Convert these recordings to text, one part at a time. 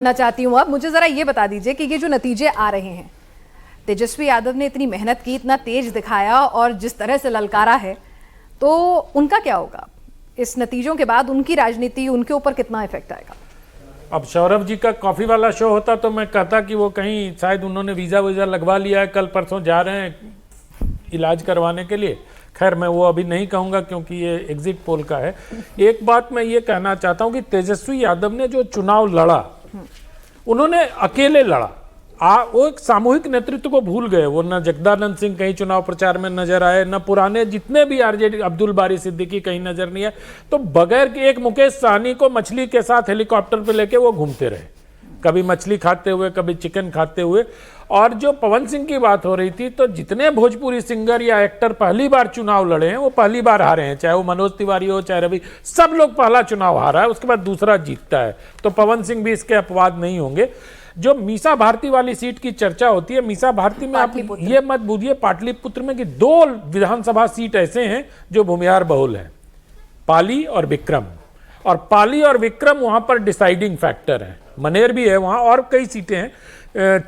ना चाहती हूँ। अब मुझे जरा ये बता दीजिए कि ये जो नतीजे आ रहे हैं, तेजस्वी यादव ने इतनी मेहनत की, इतना तेज दिखाया और जिस तरह से ललकारा है, तो उनका क्या होगा इस नतीजों के बाद? उनकी राजनीति, उनके ऊपर कितना इफेक्ट आएगा? अब सौरभ जी का कॉफी वाला शो होता तो मैं कहता कि वो कहीं शायद उन्होंने वीजा वीजा लगवा लिया है, कल परसों जा रहे हैं इलाज करवाने के लिए। खैर मैं वो अभी नहीं कहूँगा क्योंकि ये एग्जिट पोल का है। एक बात मैं ये कहना चाहता हूँ कि तेजस्वी यादव ने जो चुनाव लड़ा, उन्होंने अकेले लड़ा। वो एक सामूहिक नेतृत्व को भूल गए। वो न जगदानंद सिंह कहीं चुनाव प्रचार में नजर आए, न पुराने जितने भी आरजेडी अब्दुल बारी सिद्दीकी कहीं नजर नहीं आए। तो बगैर कि एक मुकेश सहनी को मछली के साथ हेलीकॉप्टर पे लेके वो घूमते रहे, कभी मछली खाते हुए, कभी चिकन खाते हुए। और जो पवन सिंह की बात हो रही थी, तो जितने भोजपुरी सिंगर या एक्टर पहली बार चुनाव लड़े हैं वो पहली बार हारे हैं, चाहे वो मनोज तिवारी हो, चाहे रवि, सब लोग पहला चुनाव हारा है, उसके बाद दूसरा जीतता है। तो पवन सिंह भी इसके अपवाद नहीं होंगे। जो मीसा भारती वाली सीट की चर्चा होती है, मीसा भारती में आप ये मत बूझिए पाटलिपुत्र में कि 2 विधानसभा सीट ऐसे हैं जो भूमिहार बहुल हैं, पाली और विक्रम। और पाली और विक्रम वहां पर डिसाइडिंग फैक्टर है। मनेर भी है वहां, और कई सीटें हैं,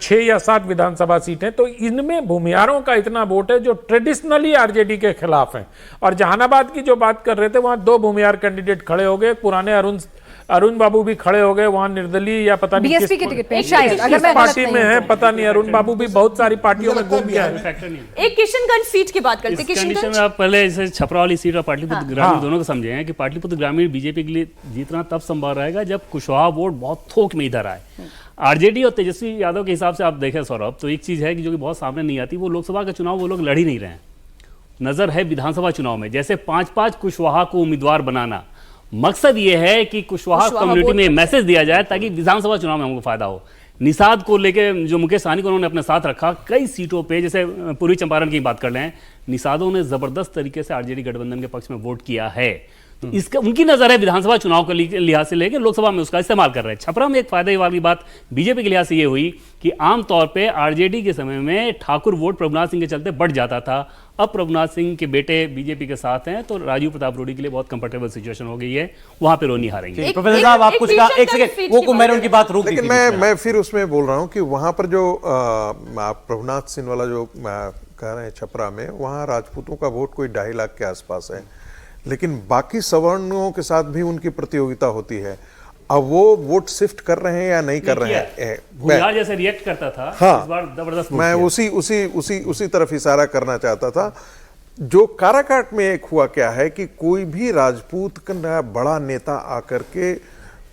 6 या 7 विधानसभा सीटें। तो इनमें भूमिहारों का इतना वोट है जो ट्रेडिशनली आरजेडी के खिलाफ है। और जहानाबाद की जो बात कर रहे थे, वहां 2 भूमिहार कैंडिडेट खड़े हो गए, पुराने अरुण बाबू भी खड़े हो गए, वहां निर्दलीय या पता नहीं बीएसपी के टिकट पे शायद, अगर मैं पार्टी में है पता नहीं। अरुण बाबू भी बहुत सारी पार्टियों में घूम गया है। एक किशनगंज सीट की बात करते हैं। किशनगंज में आप पहले जैसे छपरा वाली सीट और पाटलिपुत्र ग्रामीण दोनों को समझे हैं कि पाटलिपुत्र ग्रामीण बीजेपी के लिए जीतना तब संभव रहेगा जब कुशवाहा वोट बहुत थोक में इधर आए। आरजेडी और तेजस्वी यादव के हिसाब से आप देखें सौरभ, तो एक चीज है कि जो कि बहुत सामने नहीं आती, वो लोकसभा का चुनाव वो लोग लड़ ही नहीं रहे हैं। नजर है विधानसभा चुनाव में, जैसे 5-5 कुशवाहा को उम्मीदवार बनाना। मकसद ये है कि कुशवाहा कम्युनिटी में मैसेज दिया जाए ताकि विधानसभा चुनाव में हमको फायदा हो। निषाद को लेके जो मुकेश सहनी को उन्होंने अपने साथ रखा, कई सीटों पे, जैसे पूर्वी चंपारण की बात कर लें, निषादों ने जबरदस्त तरीके से आरजेडी गठबंधन के पक्ष में वोट किया है। तो इसका उनकी नजर है विधानसभा चुनाव के लिहाज से लेकर लोकसभा में उसका इस्तेमाल कर रहे हैं। छपरा में एक फायदे वाली बात बीजेपी के लिहाज से ये हुई कि आमतौर पे आरजेडी के समय में ठाकुर वोट प्रभुनाथ सिंह के चलते बढ़ जाता था। अब प्रभुनाथ सिंह के बेटे बीजेपी के साथ हैं, तो राजीव प्रताप रूडी के लिए बहुत कंफर्टेबल सिचुएशन हो गई है, वहां पे रोनी हारेंगे। प्रोफेसर साहब आप कुछ कहा, एक सेकंड वो मैंने उनकी बात रोक दी। लेकिन मैं फिर उसमें बोल रहा हूं कि वहां पर जो प्रभुनाथ सिंह वाला जो कह रहे हैं छपरा में, वहां राजपूतों का वोट कोई 2.5 लाख के आसपास है, लेकिन बाकी सवर्णों के साथ भी उनकी प्रतियोगिता होती है। अब वो वोट शिफ्ट कर रहे हैं या नहीं कर रहे हैं, मैं जैसे रिएक्ट करता था, हाँ, इस बार जबरदस्त मैं उसी तरफ इशारा करना चाहता था। जो काराकाट में एक हुआ क्या है कि कोई भी राजपूत का बड़ा नेता आकर के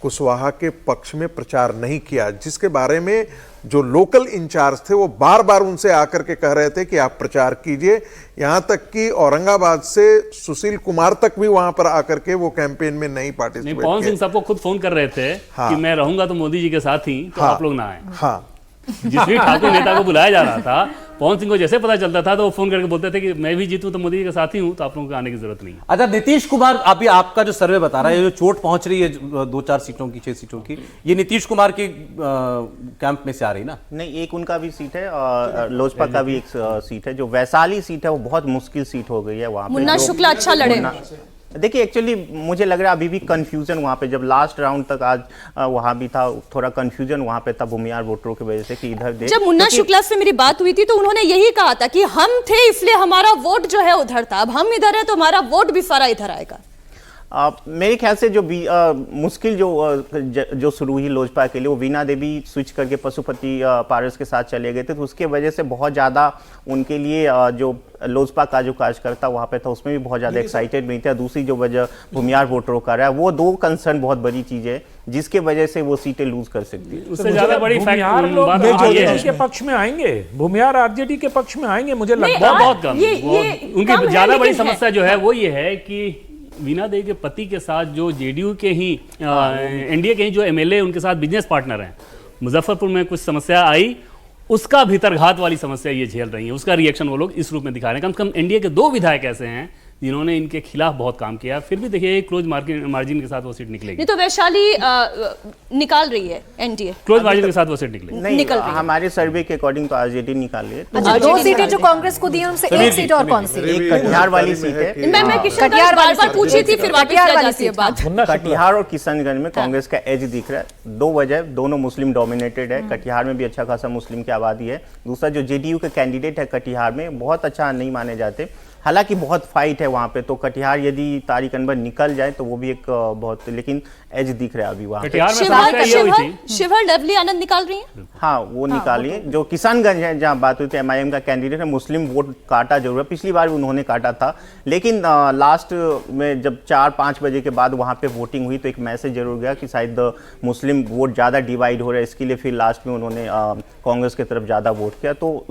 कुशवाहा के पक्ष में प्रचार नहीं किया, जिसके बारे में जो लोकल इंचार्ज थे वो बार बार उनसे आकर के कह रहे थे कि आप प्रचार कीजिए। यहां तक कि औरंगाबाद से सुशील कुमार तक भी वहां पर आकर के वो कैंपेन में नहीं पार्टिसिपेट किए। पवन सिंह सबको खुद फोन कर रहे थे कि मैं रहूंगा तो मोदी जी के साथ ही, तो आप लोग ना आए। हाँ, जिस भी ठाकुर नेता को बुलाया जा रहा था, पवन सिंह को जैसे पता चलता था तो वो फोन करके बोलते थे कि मैं भी जीतूं तो मोदी जी के साथ ही हूं, तो आप लोगों को आने की जरूरत नहीं है। अच्छा, नीतीश कुमार, अभी आपका जो सर्वे बता रहा है, जो चोट पहुंच रही है 2-4 सीटों की, 6 सीटों की, ये नीतीश कुमार के कैंप में से आ रही ना? नहीं, एक उनका भी सीट है और लोजपा का भी एक सीट है। जो वैशाली सीट है वो बहुत मुश्किल सीट हो गई है। वहां पे मुन्ना शुक्ला अच्छा लड़े। देखिए, एक्चुअली मुझे लग रहा है अभी भी कंफ्यूजन वहां पे, जब लास्ट राउंड तक आज वहां भी था, थोड़ा कंफ्यूजन वहां पे था भूमिहार वोटरों की वजह से कि इधर जब मुन्ना शुक्ला से मेरी बात हुई थी तो उन्होंने यही कहा था कि हम थे इसलिए हमारा वोट जो है उधर था, अब हम इधर है तो हमारा वोट भी सारा इधर आएगा। मेरे ख्याल से जो मुश्किल जो शुरू हुई लोजपा के लिए, वो वीणा देवी स्विच करके पशुपति पारस के साथ चले गए थे, तो उसके वजह से बहुत ज़्यादा उनके लिए जो लोजपा का जो कार्यकर्ता वहाँ पे था उसमें भी बहुत ज़्यादा एक्साइटेड नहीं था। दूसरी जो वजह भूमिहार वोटरों का रहा, वो 2 कंसर्न बहुत बड़ी चीज़ है जिसके वजह से वो सीटें लूज कर सकती है। उससे ज़्यादा बड़ी आरजेडी के पक्ष में आएंगे, भूमिहार आरजेडी के पक्ष में आएंगे, मुझे लगता है बहुत कम। उनकी ज़्यादा बड़ी समस्या जो है वो ये है कि वीणा देवी के पति के साथ जो जेडीयू के ही एनडीए के ही जो एमएलए उनके साथ बिजनेस पार्टनर हैं, मुजफ्फरपुर में कुछ समस्या आई, उसका भीतरघात वाली समस्या ये झेल रही है, उसका रिएक्शन वो लोग इस रूप में दिखा रहे हैं। कम से कम एनडीए के 2 विधायक ऐसे हैं जिन्होंने इनके खिलाफ बहुत काम किया, फिर भी देखिए क्लोज मार्जिन के साथ वो सीट निकलेगी। नहीं तो वैशाली निकाल रही है एनडीए, क्लोज मार्जिन के साथ वो सीट निकलेगी। नहीं, निकल रही है। हमारे सर्वे के अकॉर्डिंग तो आरजेडी निकाल रही है। अच्छा, दो सीटें जो कांग्रेस को दी हैं उनसे एक सीट और कौन सी? एक कटिहार वाली सीट है। मैं किशनगंज बार-बार पूछी थी, फिर वापस कटिहार ले वाली जाती है सीट, बात। कटिहार और किशनगंज में कांग्रेस का एज दिख रहा है। दो वजह, दोनों मुस्लिम डोमिनेटेड है। कटिहार में भी अच्छा खासा मुस्लिम की आबादी है। दूसरा, जो जेडीयू के कैंडिडेट है कटिहार में बहुत अच्छा नहीं माने जाते, हालांकि बहुत फाइट है वहां पे। तो कटिहार यदि तारिक अनवर निकल जाए तो वो भी एक बहुत, लेकिन एज दिख रहा है अभी वहां पे। कटिहार में समस्या ये हुई थी। शिवहर लवली आनंद निकाल रही है। हाँ, वो निकालिए। जो किशनगंज है जहाँ बात हुई थी, एमआईएम का कैंडिडेट है, मुस्लिम वोट काटा जरूर है, पिछली बार भी उन्होंने काटा था, लेकिन लास्ट में जब 4-5 बजे के बाद वहाँ पे वोटिंग हुई तो एक मैसेज जरूर गया कि शायद मुस्लिम वोट ज़्यादा डिवाइड हो रहा है, इसके लिए फिर लास्ट में उन्होंने कांग्रेस की तरफ ज़्यादा वोट किया। तो